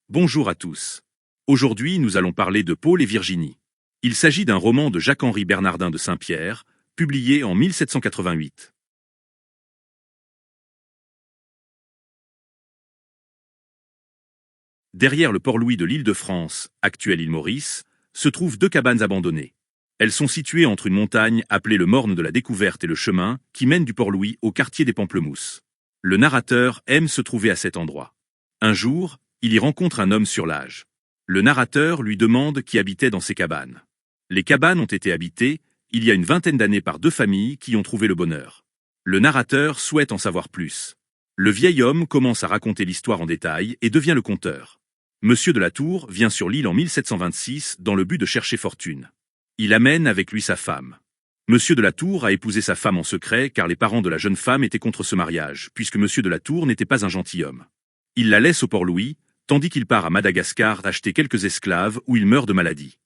Bonjour à tous. Aujourd'hui, nous allons parler de Paul et Virginie. Il s'agit d'un roman de Jacques-Henri Bernardin de Saint-Pierre, publié en 1788. Derrière le Port-Louis de l'Île-de-France, actuelle île Maurice, se trouvent deux cabanes abandonnées. Elles sont situées entre une montagne appelée le Morne de la Découverte et le chemin qui mène du Port-Louis au quartier des Pamplemousses. Le narrateur aime se trouver à cet endroit. Un jour, il y rencontre un homme sur l'âge. Le narrateur lui demande qui habitait dans ces cabanes. Les cabanes ont été habitées, il y a une vingtaine d'années par deux familles qui ont trouvé le bonheur. Le narrateur souhaite en savoir plus. Le vieil homme commence à raconter l'histoire en détail et devient le conteur. Monsieur de la Tour vient sur l'île en 1726 dans le but de chercher fortune. Il amène avec lui sa femme. Monsieur de la Tour a épousé sa femme en secret car les parents de la jeune femme étaient contre ce mariage, puisque Monsieur de la Tour n'était pas un gentilhomme. Il la laisse au Port-Louis, tandis qu'il part à Madagascar acheter quelques esclaves où il meurt de maladie.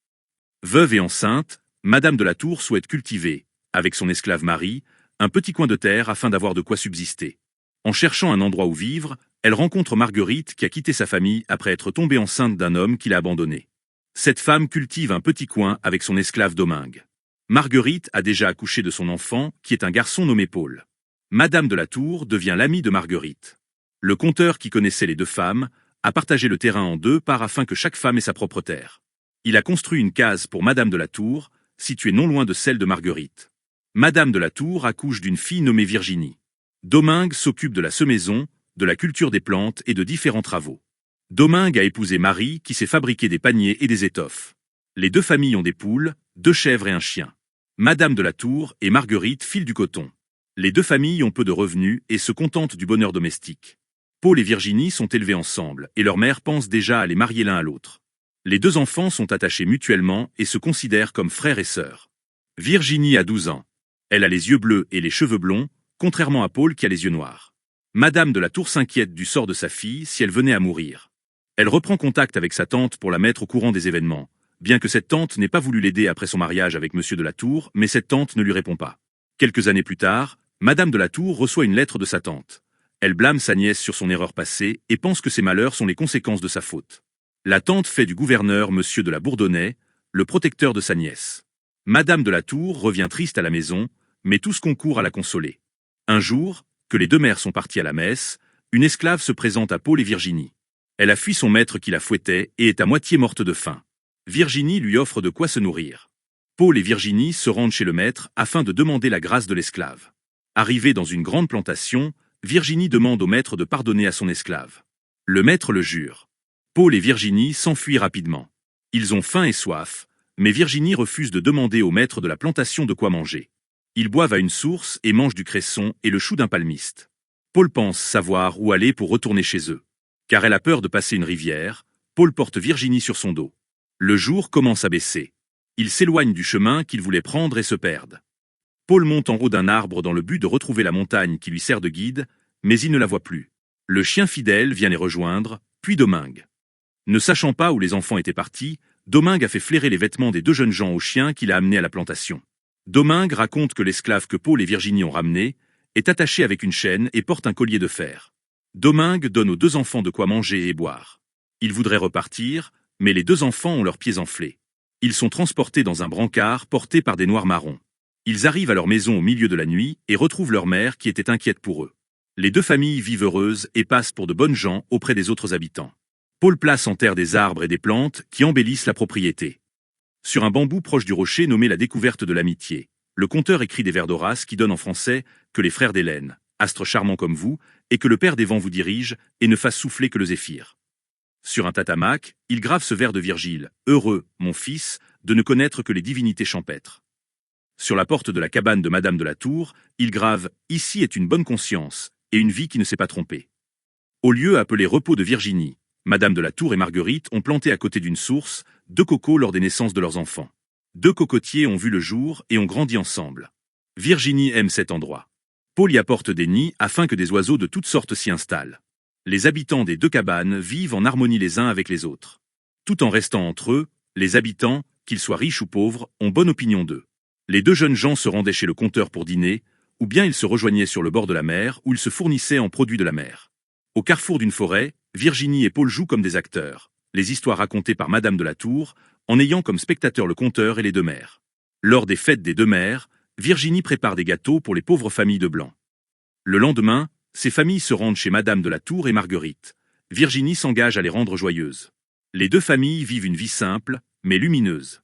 Veuve et enceinte, Madame de la Tour souhaite cultiver, avec son esclave Marie, un petit coin de terre afin d'avoir de quoi subsister. En cherchant un endroit où vivre, elle rencontre Marguerite qui a quitté sa famille après être tombée enceinte d'un homme qui l'a abandonnée. Cette femme cultive un petit coin avec son esclave Domingue. Marguerite a déjà accouché de son enfant, qui est un garçon nommé Paul. Madame de la Tour devient l'amie de Marguerite. Le conteur qui connaissait les deux femmes a partagé le terrain en deux parts afin que chaque femme ait sa propre terre. Il a construit une case pour Madame de la Tour, située non loin de celle de Marguerite. Madame de la Tour accouche d'une fille nommée Virginie. Domingue s'occupe de la semaison, de la culture des plantes et de différents travaux. Domingue a épousé Marie qui sait fabriquer des paniers et des étoffes. Les deux familles ont des poules, deux chèvres et un chien. Madame de la Tour et Marguerite filent du coton. Les deux familles ont peu de revenus et se contentent du bonheur domestique. Paul et Virginie sont élevés ensemble et leur mère pense déjà à les marier l'un à l'autre. Les deux enfants sont attachés mutuellement et se considèrent comme frères et sœurs. Virginie a 12 ans. Elle a les yeux bleus et les cheveux blonds, contrairement à Paul qui a les yeux noirs. Madame de la Tour s'inquiète du sort de sa fille si elle venait à mourir. Elle reprend contact avec sa tante pour la mettre au courant des événements, bien que cette tante n'ait pas voulu l'aider après son mariage avec Monsieur de la Tour, mais cette tante ne lui répond pas. Quelques années plus tard, Madame de la Tour reçoit une lettre de sa tante. Elle blâme sa nièce sur son erreur passée et pense que ses malheurs sont les conséquences de sa faute. La tante fait du gouverneur Monsieur de la Bourdonnais, le protecteur de sa nièce. Madame de la Tour revient triste à la maison, mais tous concourent à la consoler. Un jour, que les deux mères sont parties à la messe, une esclave se présente à Paul et Virginie. Elle a fui son maître qui la fouettait et est à moitié morte de faim. Virginie lui offre de quoi se nourrir. Paul et Virginie se rendent chez le maître afin de demander la grâce de l'esclave. Arrivés dans une grande plantation, Virginie demande au maître de pardonner à son esclave. Le maître le jure. Paul et Virginie s'enfuient rapidement. Ils ont faim et soif, mais Virginie refuse de demander au maître de la plantation de quoi manger. Ils boivent à une source et mangent du cresson et le chou d'un palmiste. Paul pense savoir où aller pour retourner chez eux. Car elle a peur de passer une rivière, Paul porte Virginie sur son dos. Le jour commence à baisser. Ils s'éloignent du chemin qu'ils voulaient prendre et se perdent. Paul monte en haut d'un arbre dans le but de retrouver la montagne qui lui sert de guide, mais il ne la voit plus. Le chien fidèle vient les rejoindre, puis Domingue. Ne sachant pas où les enfants étaient partis, Domingue a fait flairer les vêtements des deux jeunes gens au chien qu'il a amené à la plantation. Domingue raconte que l'esclave que Paul et Virginie ont ramené est attaché avec une chaîne et porte un collier de fer. Domingue donne aux deux enfants de quoi manger et boire. Ils voudraient repartir, mais les deux enfants ont leurs pieds enflés. Ils sont transportés dans un brancard porté par des noirs marrons. Ils arrivent à leur maison au milieu de la nuit et retrouvent leur mère qui était inquiète pour eux. Les deux familles vivent heureuses et passent pour de bonnes gens auprès des autres habitants. Paul place en terre des arbres et des plantes qui embellissent la propriété. Sur un bambou proche du rocher nommé la découverte de l'amitié, le conteur écrit des vers d'Horace qui donnent en français que les frères d'Hélène, astres charmants comme vous, et que le père des vents vous dirige et ne fasse souffler que le zéphyr. Sur un tatamac, il grave ce vers de Virgile, heureux, mon fils, de ne connaître que les divinités champêtres. Sur la porte de la cabane de Madame de la Tour, il grave « Ici est une bonne conscience et une vie qui ne s'est pas trompée ». Au lieu appelé repos de Virginie, Madame de la Tour et Marguerite ont planté à côté d'une source 2 cocos lors des naissances de leurs enfants. 2 cocotiers ont vu le jour et ont grandi ensemble. Virginie aime cet endroit. Paul y apporte des nids afin que des oiseaux de toutes sortes s'y installent. Les habitants des 2 cabanes vivent en harmonie les uns avec les autres. Tout en restant entre eux, les habitants, qu'ils soient riches ou pauvres, ont bonne opinion d'eux. Les 2 jeunes gens se rendaient chez le conteur pour dîner, ou bien ils se rejoignaient sur le bord de la mer où ils se fournissaient en produits de la mer. Au carrefour d'une forêt, Virginie et Paul jouent comme des acteurs. les histoires racontées par Madame de la Tour, en ayant comme spectateurs le conteur et les deux mères. Lors des fêtes des deux mères, Virginie prépare des gâteaux pour les pauvres familles de Blancs. Le lendemain, ces familles se rendent chez Madame de la Tour et Marguerite. Virginie s'engage à les rendre joyeuses. Les deux familles vivent une vie simple, mais lumineuse.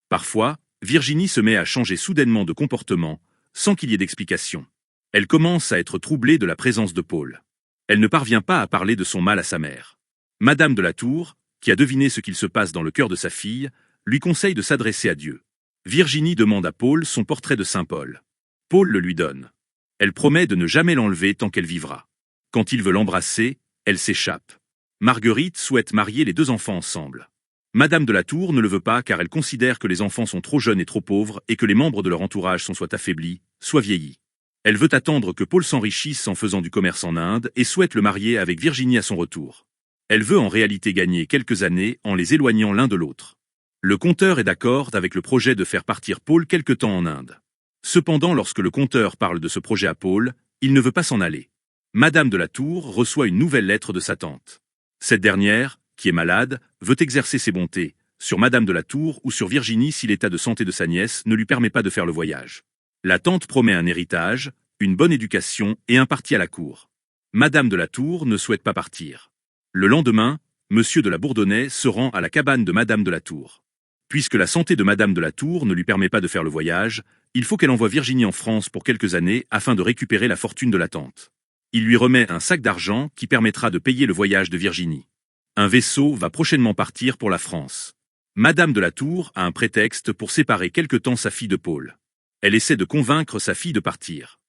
Parfois, Virginie se met à changer soudainement de comportement, sans qu'il y ait d'explication. Elle commence à être troublée de la présence de Paul. Elle ne parvient pas à parler de son mal à sa mère. Madame de la Tour, qui a deviné ce qu'il se passe dans le cœur de sa fille, lui conseille de s'adresser à Dieu. Virginie demande à Paul son portrait de Saint Paul. Paul le lui donne. Elle promet de ne jamais l'enlever tant qu'elle vivra. Quand il veut l'embrasser, elle s'échappe. Marguerite souhaite marier les deux enfants ensemble. Madame de la Tour ne le veut pas car elle considère que les enfants sont trop jeunes et trop pauvres et que les membres de leur entourage sont soit affaiblis, soit vieillis. Elle veut attendre que Paul s'enrichisse en faisant du commerce en Inde et souhaite le marier avec Virginie à son retour. Elle veut en réalité gagner quelques années en les éloignant l'un de l'autre. Le conteur est d'accord avec le projet de faire partir Paul quelque temps en Inde. Cependant, lorsque le conteur parle de ce projet à Paul, il ne veut pas s'en aller. Madame de la Tour reçoit une nouvelle lettre de sa tante. Cette dernière, qui est malade, veut exercer ses bontés, sur Madame de la Tour ou sur Virginie si l'état de santé de sa nièce ne lui permet pas de faire le voyage. La tante promet un héritage, une bonne éducation et un parti à la cour. Madame de la Tour ne souhaite pas partir. Le lendemain, Monsieur de la Bourdonnais se rend à la cabane de Madame de la Tour. Puisque la santé de Madame de la Tour ne lui permet pas de faire le voyage, il faut qu'elle envoie Virginie en France pour quelques années afin de récupérer la fortune de la tante. Il lui remet un sac d'argent qui permettra de payer le voyage de Virginie. Un vaisseau va prochainement partir pour la France. Madame de la Tour a un prétexte pour séparer quelque temps sa fille de Paul. Elle essaie de convaincre sa fille de partir.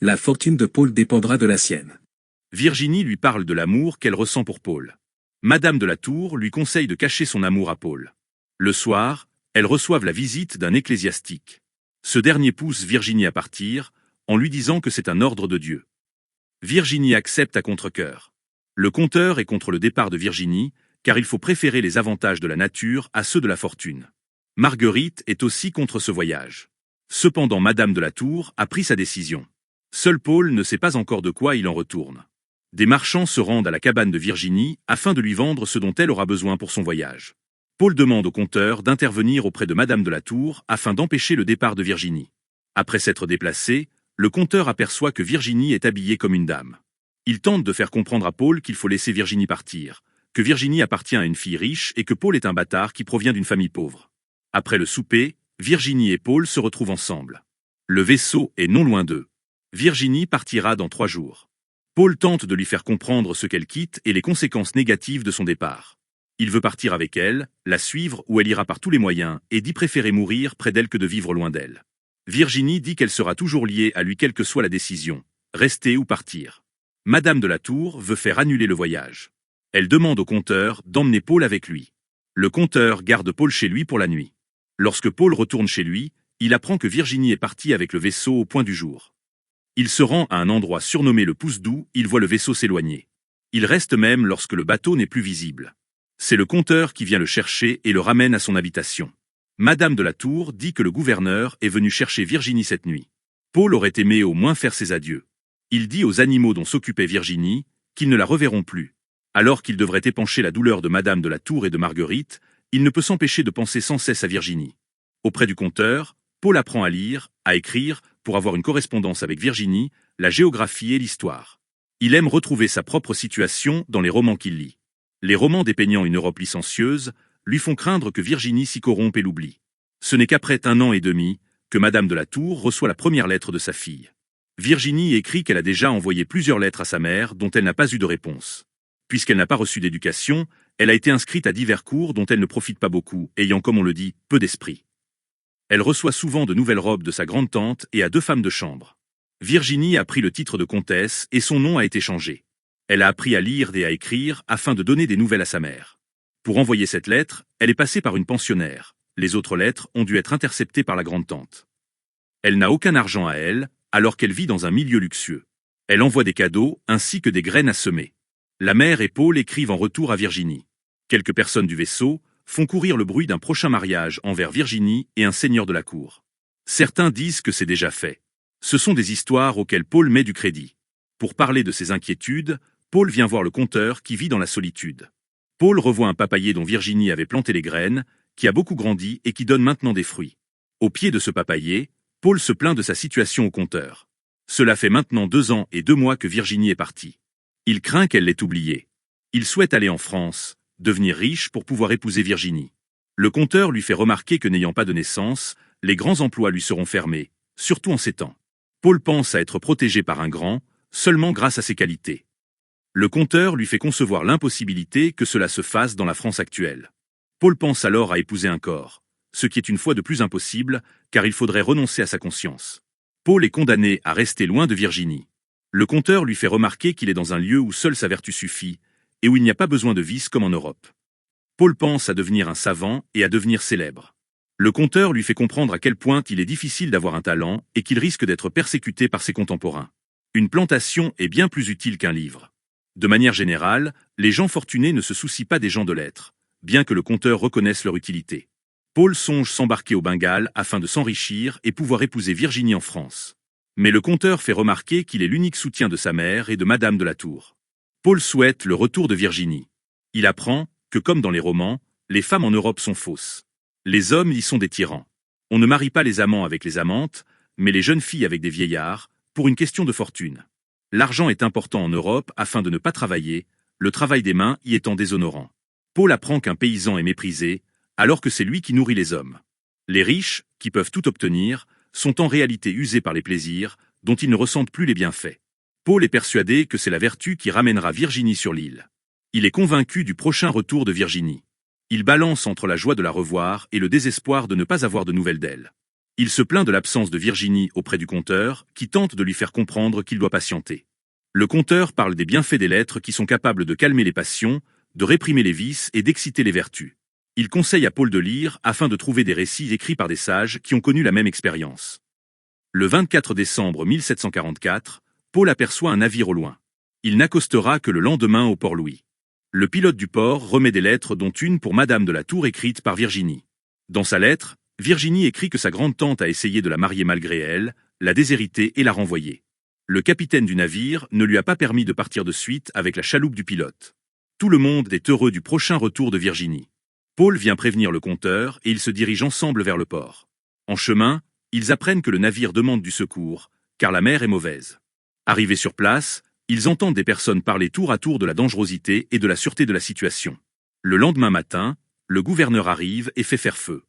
La fortune de Paul dépendra de la sienne. Virginie lui parle de l'amour qu'elle ressent pour Paul. Madame de la Tour lui conseille de cacher son amour à Paul. Le soir, elles reçoivent la visite d'un ecclésiastique. Ce dernier pousse Virginie à partir, en lui disant que c'est un ordre de Dieu. Virginie accepte à contre-cœur. Le conteur est contre le départ de Virginie, car il faut préférer les avantages de la nature à ceux de la fortune. Marguerite est aussi contre ce voyage. Cependant, Madame de la Tour a pris sa décision. Seul Paul ne sait pas encore de quoi il en retourne. Des marchands se rendent à la cabane de Virginie afin de lui vendre ce dont elle aura besoin pour son voyage. Paul demande au conteur d'intervenir auprès de Madame de la Tour afin d'empêcher le départ de Virginie. Après s'être déplacé, le conteur aperçoit que Virginie est habillée comme une dame. Il tente de faire comprendre à Paul qu'il faut laisser Virginie partir, que Virginie appartient à une fille riche et que Paul est un bâtard qui provient d'une famille pauvre. Après le souper, Virginie et Paul se retrouvent ensemble. Le vaisseau est non loin d'eux. Virginie partira dans 3 jours. Paul tente de lui faire comprendre ce qu'elle quitte et les conséquences négatives de son départ. Il veut partir avec elle, la suivre où elle ira par tous les moyens et dit préférer mourir près d'elle que de vivre loin d'elle. Virginie dit qu'elle sera toujours liée à lui quelle que soit la décision, rester ou partir. Madame de la Tour veut faire annuler le voyage. Elle demande au conteur d'emmener Paul avec lui. Le conteur garde Paul chez lui pour la nuit. Lorsque Paul retourne chez lui, il apprend que Virginie est partie avec le vaisseau au point du jour. Il se rend à un endroit surnommé le Pouce-Doux, il voit le vaisseau s'éloigner. Il reste même lorsque le bateau n'est plus visible. C'est le conteur qui vient le chercher et le ramène à son habitation. Madame de la Tour dit que le gouverneur est venu chercher Virginie cette nuit. Paul aurait aimé au moins faire ses adieux. Il dit aux animaux dont s'occupait Virginie qu'ils ne la reverront plus. Alors qu'il devrait épancher la douleur de Madame de la Tour et de Marguerite, il ne peut s'empêcher de penser sans cesse à Virginie. Auprès du conteur, Paul apprend à lire, à écrire, pour avoir une correspondance avec Virginie, la géographie et l'histoire. Il aime retrouver sa propre situation dans les romans qu'il lit. Les romans dépeignant une Europe licencieuse lui font craindre que Virginie s'y corrompe et l'oublie. Ce n'est qu'après 1 an et demi que Madame de la Tour reçoit la première lettre de sa fille. Virginie écrit qu'elle a déjà envoyé plusieurs lettres à sa mère dont elle n'a pas eu de réponse. Puisqu'elle n'a pas reçu d'éducation, elle a été inscrite à divers cours dont elle ne profite pas beaucoup, ayant, comme on le dit, peu d'esprit. Elle reçoit souvent de nouvelles robes de sa grande-tante et a 2 femmes de chambre. Virginie a pris le titre de comtesse et son nom a été changé. Elle a appris à lire et à écrire afin de donner des nouvelles à sa mère. Pour envoyer cette lettre, elle est passée par une pensionnaire. Les autres lettres ont dû être interceptées par la grande-tante. Elle n'a aucun argent à elle, alors qu'elle vit dans un milieu luxueux. Elle envoie des cadeaux ainsi que des graines à semer. La mère et Paul écrivent en retour à Virginie. Quelques personnes du vaisseau font courir le bruit d'un prochain mariage envers Virginie et un seigneur de la cour. Certains disent que c'est déjà fait. Ce sont des histoires auxquelles Paul met du crédit. Pour parler de ses inquiétudes, Paul vient voir le conteur qui vit dans la solitude. Paul revoit un papayer dont Virginie avait planté les graines, qui a beaucoup grandi et qui donne maintenant des fruits. Au pied de ce papayer, Paul se plaint de sa situation au compteur. Cela fait maintenant 2 ans et 2 mois que Virginie est partie. Il craint qu'elle l'ait oublié. Il souhaite aller en France, devenir riche pour pouvoir épouser Virginie. Le compteur lui fait remarquer que n'ayant pas de naissance, les grands emplois lui seront fermés, surtout en ces temps. Paul pense à être protégé par un grand, seulement grâce à ses qualités. Le compteur lui fait concevoir l'impossibilité que cela se fasse dans la France actuelle. Paul pense alors à épouser un corps, ce qui est une fois de plus impossible, car il faudrait renoncer à sa conscience. Paul est condamné à rester loin de Virginie. Le compteur lui fait remarquer qu'il est dans un lieu où seule sa vertu suffit, et où il n'y a pas besoin de vice comme en Europe. Paul pense à devenir un savant et à devenir célèbre. Le compteur lui fait comprendre à quel point il est difficile d'avoir un talent et qu'il risque d'être persécuté par ses contemporains. Une plantation est bien plus utile qu'un livre. De manière générale, les gens fortunés ne se soucient pas des gens de lettres, bien que le compteur reconnaisse leur utilité. Paul songe s'embarquer au Bengale afin de s'enrichir et pouvoir épouser Virginie en France. Mais le compteur fait remarquer qu'il est l'unique soutien de sa mère et de Madame de la Tour. Paul souhaite le retour de Virginie. Il apprend que, comme dans les romans, les femmes en Europe sont fausses. Les hommes y sont des tyrans. On ne marie pas les amants avec les amantes, mais les jeunes filles avec des vieillards, pour une question de fortune. L'argent est important en Europe afin de ne pas travailler, le travail des mains y étant déshonorant. Paul apprend qu'un paysan est méprisé, alors que c'est lui qui nourrit les hommes. Les riches, qui peuvent tout obtenir, sont en réalité usés par les plaisirs, dont ils ne ressentent plus les bienfaits. Paul est persuadé que c'est la vertu qui ramènera Virginie sur l'île. Il est convaincu du prochain retour de Virginie. Il balance entre la joie de la revoir et le désespoir de ne pas avoir de nouvelles d'elle. Il se plaint de l'absence de Virginie auprès du compteur, qui tente de lui faire comprendre qu'il doit patienter. Le compteur parle des bienfaits des lettres qui sont capables de calmer les passions, de réprimer les vices et d'exciter les vertus. Il conseille à Paul de lire afin de trouver des récits écrits par des sages qui ont connu la même expérience. Le 24 décembre 1744, Paul aperçoit un navire au loin. Il n'accostera que le lendemain au Port-Louis. Le pilote du port remet des lettres dont une pour Madame de la Tour écrite par Virginie. Dans sa lettre, Virginie écrit que sa grande-tante a essayé de la marier malgré elle, l'a déshériter et l'a renvoyer. Le capitaine du navire ne lui a pas permis de partir de suite avec la chaloupe du pilote. Tout le monde est heureux du prochain retour de Virginie. Paul vient prévenir le compteur et ils se dirigent ensemble vers le port. En chemin, ils apprennent que le navire demande du secours, car la mer est mauvaise. Arrivés sur place, ils entendent des personnes parler tour à tour de la dangerosité et de la sûreté de la situation. Le lendemain matin, le gouverneur arrive et fait faire feu.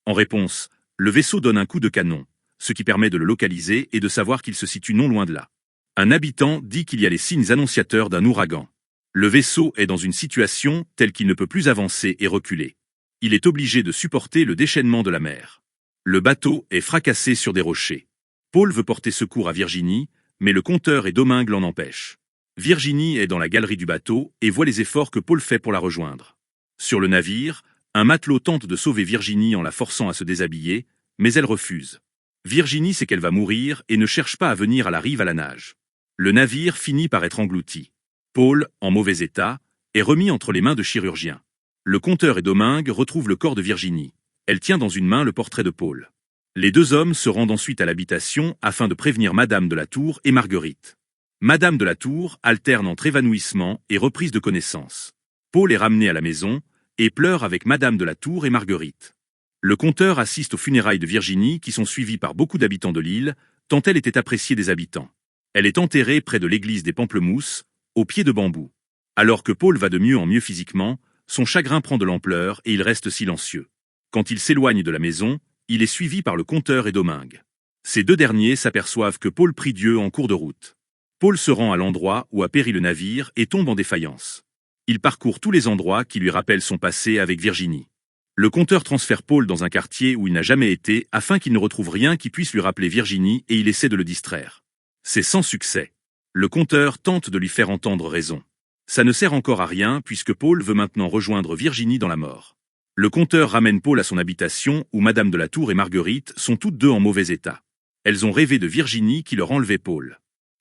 En réponse, le vaisseau donne un coup de canon, ce qui permet de le localiser et de savoir qu'il se situe non loin de là. Un habitant dit qu'il y a les signes annonciateurs d'un ouragan. Le vaisseau est dans une situation telle qu'il ne peut plus avancer et reculer. Il est obligé de supporter le déchaînement de la mer. Le bateau est fracassé sur des rochers. Paul veut porter secours à Virginie, mais le compteur et Domingue l'en empêchent. Virginie est dans la galerie du bateau et voit les efforts que Paul fait pour la rejoindre. Sur le navire, un matelot tente de sauver Virginie en la forçant à se déshabiller, mais elle refuse. Virginie sait qu'elle va mourir et ne cherche pas à venir à la rive à la nage. Le navire finit par être englouti. Paul, en mauvais état, est remis entre les mains de chirurgiens. Le compteur et Domingue retrouvent le corps de Virginie. Elle tient dans une main le portrait de Paul. Les 2 hommes se rendent ensuite à l'habitation afin de prévenir Madame de la Tour et Marguerite. Madame de la Tour alterne entre évanouissement et reprise de connaissance. Paul est ramené à la maison et pleure avec Madame de la Tour et Marguerite. Le compteur assiste aux funérailles de Virginie qui sont suivies par beaucoup d'habitants de l'île, tant elle était appréciée des habitants. Elle est enterrée près de l'église des Pamplemousses, au pied de bambou. Alors que Paul va de mieux en mieux physiquement, son chagrin prend de l'ampleur et il reste silencieux. Quand il s'éloigne de la maison, il est suivi par le compteur et Domingue. Ces 2 derniers s'aperçoivent que Paul prie Dieu en cours de route. Paul se rend à l'endroit où a péri le navire et tombe en défaillance. Il parcourt tous les endroits qui lui rappellent son passé avec Virginie. Le compteur transfère Paul dans un quartier où il n'a jamais été afin qu'il ne retrouve rien qui puisse lui rappeler Virginie et il essaie de le distraire. C'est sans succès. Le compteur tente de lui faire entendre raison. Ça ne sert encore à rien puisque Paul veut maintenant rejoindre Virginie dans la mort. Le compteur ramène Paul à son habitation où Madame de la Tour et Marguerite sont toutes 2 en mauvais état. Elles ont rêvé de Virginie qui leur enlevait Paul.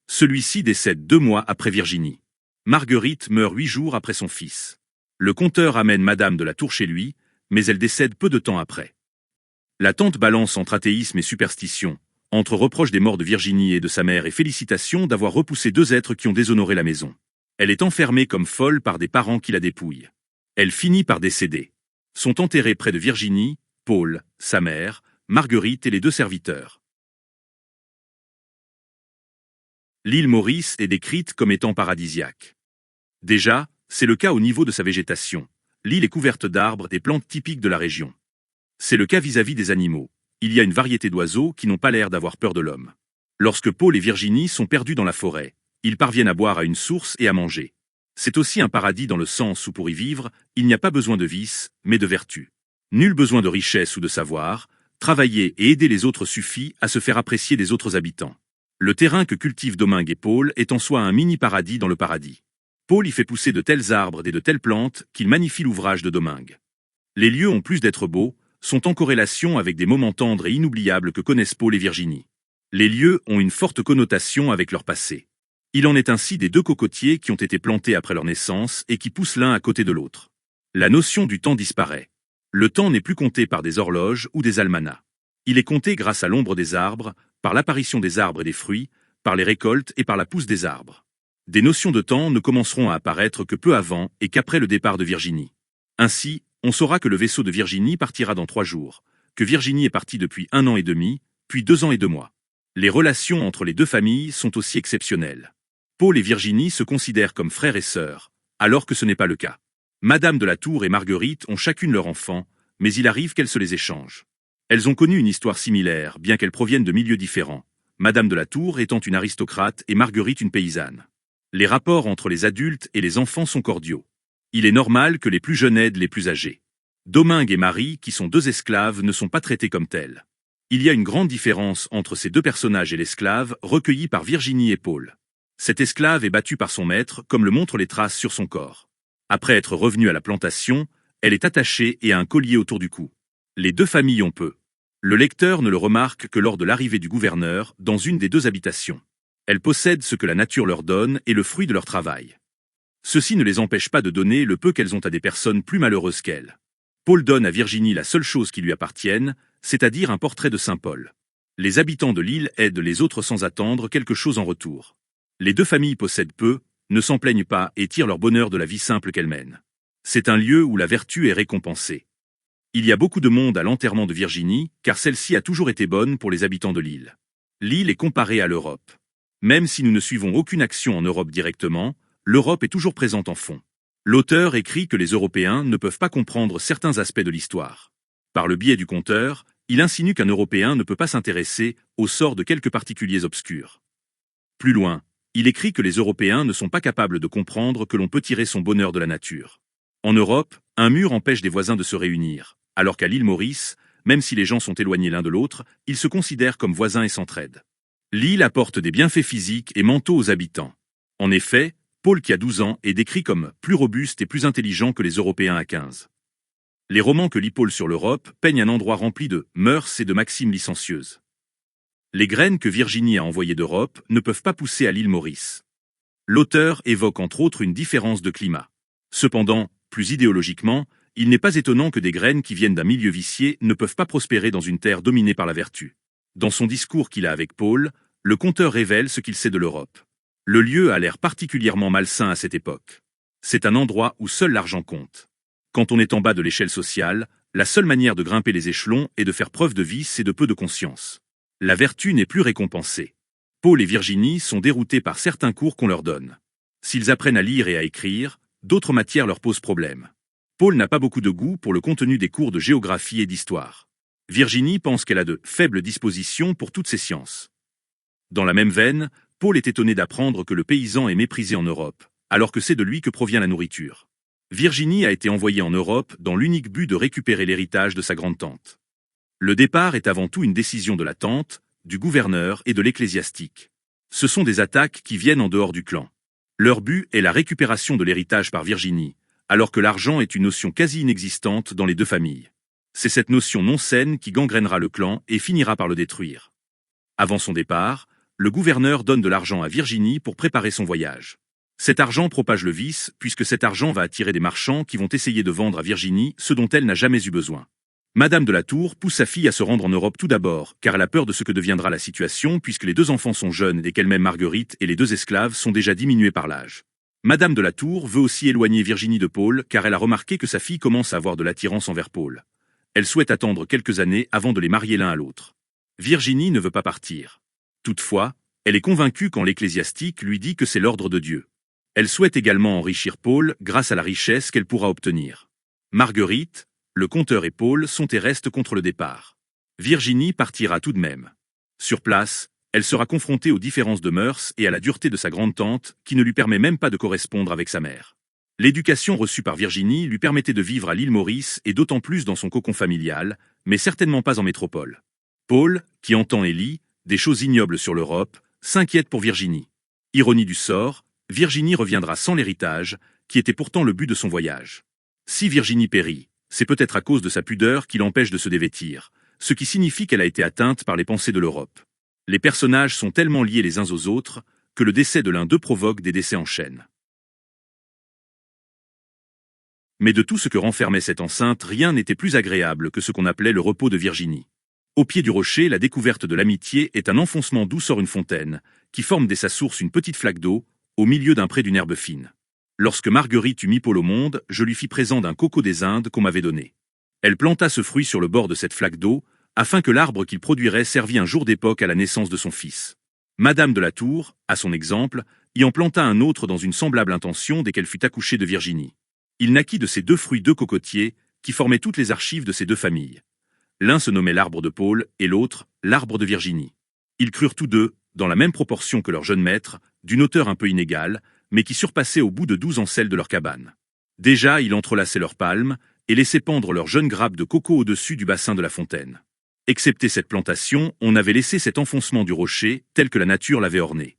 Celui-ci décède 2 mois après Virginie. Marguerite meurt 8 jours après son fils. Le compteur amène Madame de la Tour chez lui, mais elle décède peu de temps après. La tante balance entre athéisme et superstition, entre reproches des morts de Virginie et de sa mère et félicitations d'avoir repoussé 2 êtres qui ont déshonoré la maison. Elle est enfermée comme folle par des parents qui la dépouillent. Elle finit par décéder. Sont enterrés près de Virginie, Paul, sa mère, Marguerite et les 2 serviteurs. L'île Maurice est décrite comme étant paradisiaque. Déjà, c'est le cas au niveau de sa végétation. L'île est couverte d'arbres et plantes typiques de la région. C'est le cas vis-à-vis des animaux. Il y a une variété d'oiseaux qui n'ont pas l'air d'avoir peur de l'homme. Lorsque Paul et Virginie sont perdus dans la forêt, ils parviennent à boire à une source et à manger. C'est aussi un paradis dans le sens où pour y vivre, il n'y a pas besoin de vices, mais de vertus. Nul besoin de richesse ou de savoir, travailler et aider les autres suffit à se faire apprécier des autres habitants. Le terrain que cultivent Domingue et Paul est en soi un mini-paradis dans le paradis. Paul y fait pousser de tels arbres et de telles plantes qu'il magnifie l'ouvrage de Domingue. Les lieux ont plus d'être beaux, sont en corrélation avec des moments tendres et inoubliables que connaissent Paul et Virginie. Les lieux ont une forte connotation avec leur passé. Il en est ainsi des 2 cocotiers qui ont été plantés après leur naissance et qui poussent l'un à côté de l'autre. La notion du temps disparaît. Le temps n'est plus compté par des horloges ou des almanachs. Il est compté grâce à l'ombre des arbres, par l'apparition des arbres et des fruits, par les récoltes et par la pousse des arbres. Des notions de temps ne commenceront à apparaître que peu avant et qu'après le départ de Virginie. Ainsi, on saura que le vaisseau de Virginie partira dans 3 jours, que Virginie est partie depuis 1 an et demi, puis 2 ans et 2 mois. Les relations entre les 2 familles sont aussi exceptionnelles. Paul et Virginie se considèrent comme frères et sœurs, alors que ce n'est pas le cas. Madame de la Tour et Marguerite ont chacune leur enfant, mais il arrive qu'elles se les échangent. Elles ont connu une histoire similaire, bien qu'elles proviennent de milieux différents, Madame de la Tour étant une aristocrate et Marguerite une paysanne. Les rapports entre les adultes et les enfants sont cordiaux. Il est normal que les plus jeunes aident les plus âgés. Domingue et Marie, qui sont 2 esclaves, ne sont pas traités comme tels. Il y a une grande différence entre ces 2 personnages et l'esclave, recueilli par Virginie et Paul. Cet esclave est battu par son maître, comme le montrent les traces sur son corps. Après être revenue à la plantation, elle est attachée et a un collier autour du cou. Les 2 familles ont peu. Le lecteur ne le remarque que lors de l'arrivée du gouverneur dans une des 2 habitations. Elles possèdent ce que la nature leur donne et le fruit de leur travail. Ceci ne les empêche pas de donner le peu qu'elles ont à des personnes plus malheureuses qu'elles. Paul donne à Virginie la seule chose qui lui appartienne, c'est-à-dire un portrait de Saint Paul. Les habitants de l'île aident les autres sans attendre quelque chose en retour. Les 2 familles possèdent peu, ne s'en plaignent pas et tirent leur bonheur de la vie simple qu'elles mènent. C'est un lieu où la vertu est récompensée. Il y a beaucoup de monde à l'enterrement de Virginie, car celle-ci a toujours été bonne pour les habitants de l'île. L'île est comparée à l'Europe. Même si nous ne suivons aucune action en Europe directement, l'Europe est toujours présente en fond. L'auteur écrit que les Européens ne peuvent pas comprendre certains aspects de l'histoire. Par le biais du conteur, il insinue qu'un Européen ne peut pas s'intéresser au sort de quelques particuliers obscurs. Plus loin, il écrit que les Européens ne sont pas capables de comprendre que l'on peut tirer son bonheur de la nature. En Europe, un mur empêche des voisins de se réunir, alors qu'à l'île Maurice, même si les gens sont éloignés l'un de l'autre, ils se considèrent comme voisins et s'entraident. L'île apporte des bienfaits physiques et mentaux aux habitants. En effet, Paul qui a 12 ans est décrit comme plus robuste et plus intelligent que les Européens à 15. Les romans que lit Paul sur l'Europe peignent un endroit rempli de mœurs et de maximes licencieuses. Les graines que Virginie a envoyées d'Europe ne peuvent pas pousser à l'île Maurice. L'auteur évoque entre autres une différence de climat. Cependant, plus idéologiquement, il n'est pas étonnant que des graines qui viennent d'un milieu vicié ne peuvent pas prospérer dans une terre dominée par la vertu. Dans son discours qu'il a avec Paul, le conteur révèle ce qu'il sait de l'Europe. Le lieu a l'air particulièrement malsain à cette époque. C'est un endroit où seul l'argent compte. Quand on est en bas de l'échelle sociale, la seule manière de grimper les échelons est de faire preuve de vice et de peu de conscience. La vertu n'est plus récompensée. Paul et Virginie sont déroutés par certains cours qu'on leur donne. S'ils apprennent à lire et à écrire, d'autres matières leur posent problème. Paul n'a pas beaucoup de goût pour le contenu des cours de géographie et d'histoire. Virginie pense qu'elle a de faibles dispositions pour toutes ces sciences. Dans la même veine, Paul est étonné d'apprendre que le paysan est méprisé en Europe, alors que c'est de lui que provient la nourriture. Virginie a été envoyée en Europe dans l'unique but de récupérer l'héritage de sa grande-tante. Le départ est avant tout une décision de la tante, du gouverneur et de l'ecclésiastique. Ce sont des attaques qui viennent en dehors du clan. Leur but est la récupération de l'héritage par Virginie, alors que l'argent est une notion quasi inexistante dans les deux familles. C'est cette notion non saine qui gangrénera le clan et finira par le détruire. Avant son départ, le gouverneur donne de l'argent à Virginie pour préparer son voyage. Cet argent propage le vice, puisque cet argent va attirer des marchands qui vont essayer de vendre à Virginie ce dont elle n'a jamais eu besoin. Madame de la Tour pousse sa fille à se rendre en Europe tout d'abord, car elle a peur de ce que deviendra la situation puisque les deux enfants sont jeunes et qu'elle-même Marguerite et les deux esclaves sont déjà diminués par l'âge. Madame de la Tour veut aussi éloigner Virginie de Paul car elle a remarqué que sa fille commence à avoir de l'attirance envers Paul. Elle souhaite attendre quelques années avant de les marier l'un à l'autre. Virginie ne veut pas partir. Toutefois, elle est convaincue quand l'ecclésiastique lui dit que c'est l'ordre de Dieu. Elle souhaite également enrichir Paul grâce à la richesse qu'elle pourra obtenir. Marguerite, le conteur et Paul sont et restent contre le départ. Virginie partira tout de même. Sur place, elle sera confrontée aux différences de mœurs et à la dureté de sa grande-tante, qui ne lui permet même pas de correspondre avec sa mère. L'éducation reçue par Virginie lui permettait de vivre à l'île Maurice et d'autant plus dans son cocon familial, mais certainement pas en métropole. Paul, qui entend et lit des choses ignobles sur l'Europe, s'inquiète pour Virginie. Ironie du sort, Virginie reviendra sans l'héritage, qui était pourtant le but de son voyage. Si Virginie périt, c'est peut-être à cause de sa pudeur qui l'empêche de se dévêtir, ce qui signifie qu'elle a été atteinte par les pensées de l'Europe. Les personnages sont tellement liés les uns aux autres que le décès de l'un d'eux provoque des décès en chaîne. Mais de tout ce que renfermait cette enceinte, rien n'était plus agréable que ce qu'on appelait le repos de Virginie. Au pied du rocher, la découverte de l'amitié est un enfoncement d'où sort une fontaine, qui forme dès sa source une petite flaque d'eau, au milieu d'un pré d'une herbe fine. Lorsque Marguerite eut mis Paul au monde, je lui fis présent d'un coco des Indes qu'on m'avait donné. Elle planta ce fruit sur le bord de cette flaque d'eau, afin que l'arbre qu'il produirait servît un jour d'époque à la naissance de son fils. Madame de la Tour, à son exemple, y en planta un autre dans une semblable intention dès qu'elle fut accouchée de Virginie. Il naquit de ces deux fruits deux cocotiers, qui formaient toutes les archives de ces deux familles. L'un se nommait l'arbre de Paul, et l'autre, l'arbre de Virginie. Ils crurent tous deux, dans la même proportion que leur jeune maître, d'une hauteur un peu inégale, mais qui surpassait au bout de 12 ans celle de leur cabane. Déjà, ils entrelaçaient leurs palmes, et laissaient pendre leurs jeunes grappes de coco au-dessus du bassin de la fontaine. Excepté cette plantation, on avait laissé cet enfoncement du rocher, tel que la nature l'avait orné.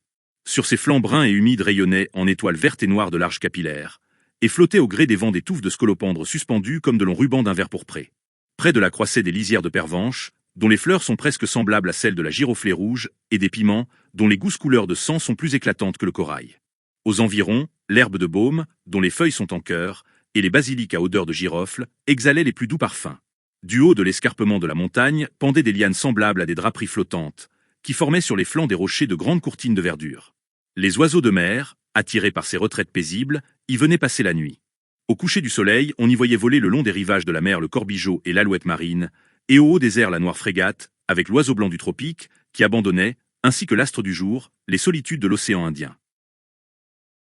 Sur ses flancs bruns et humides rayonnaient, en étoiles vertes et noires de larges capillaires, et flottaient au gré des vents des touffes de scolopendres suspendues comme de longs rubans d'un vert pourpré. Près de là croissaient des lisières de pervenches, dont les fleurs sont presque semblables à celles de la giroflée rouge, et des piments, dont les gousses couleur de sang sont plus éclatantes que le corail. Aux environs, l'herbe de baume, dont les feuilles sont en cœur, et les basiliques à odeur de girofle, exhalaient les plus doux parfums. Du haut de l'escarpement de la montagne pendaient des lianes semblables à des draperies flottantes, qui formaient sur les flancs des rochers de grandes courtines de verdure. Les oiseaux de mer, attirés par ces retraites paisibles, y venaient passer la nuit. Au coucher du soleil, on y voyait voler le long des rivages de la mer le corbigeau et l'alouette marine, et au haut des airs la noire frégate, avec l'oiseau blanc du tropique, qui abandonnait, ainsi que l'astre du jour, les solitudes de l'océan Indien.